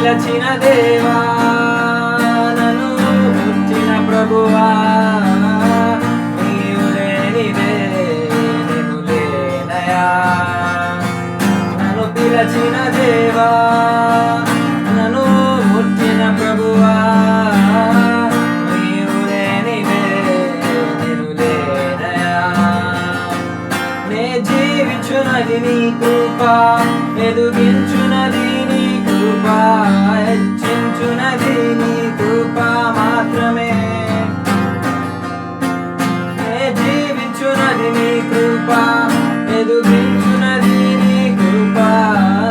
పిలచిన దేవా నన్ను పుట్టిన ప్రభువా నీవు లేనిదే నేను లేనయా నన్ను పిలచిన దేవా నన్ను పుట్టిన ప్రభువా నీవు లేనిదే నేను లేనయా నే జీవించునది నీ కృప ఎదుగించునది నీ కృప హెచ్చించునది నీ కృప మాత్రమే నే జీవించునది నీ కృప ఎదుగించునది నీ కృప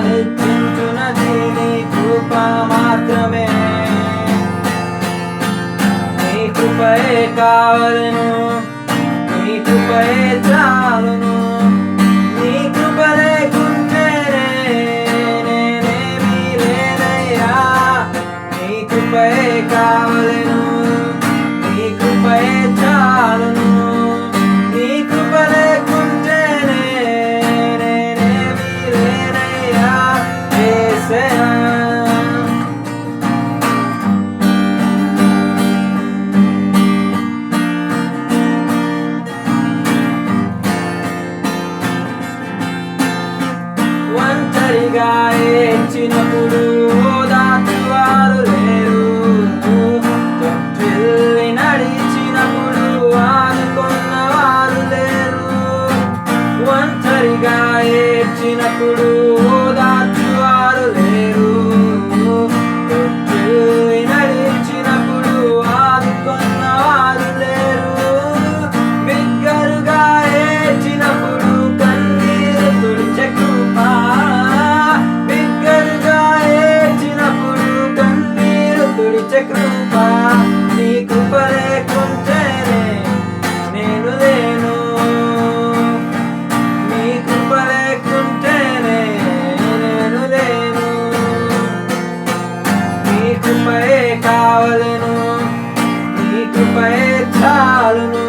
హెచ్చించునది నీ కృప మాత్రమే నీ కృపయే కావలెను నీ కృపయే చాలును నీ కృప లేకుంటేనే నేనేమీ లేనయ్యా నీ కృపయే కావలెను నీ కృపయే చాలును నీ కృప లేకుంటేనే నేనేమీ లేనయ్యా యేసయ్యా ఒంటరిగా ఏడ్చినప్పుడు ఓదార్చువారు లేరు తొట్టిల్లి నడిచినప్పుడు ఆదుకున్నవారు లేరు ఒంటరిగా ఏడ్చినప్పుడు ఓదార్చువారు లేరు తొట్టిల్లి నడిచినప్పుడు ఆదుకున్నవారు లేరు బిగ్గరగా ఏడ్చినప్పుడు కన్నీరు తుడిచె కృప కృప నీ కృప లేకుంటేనే నేను లేను నీ కృప లేకుంటేనే నేను లేను నీ కృపయే కావలెను నీ కృపయే చాలును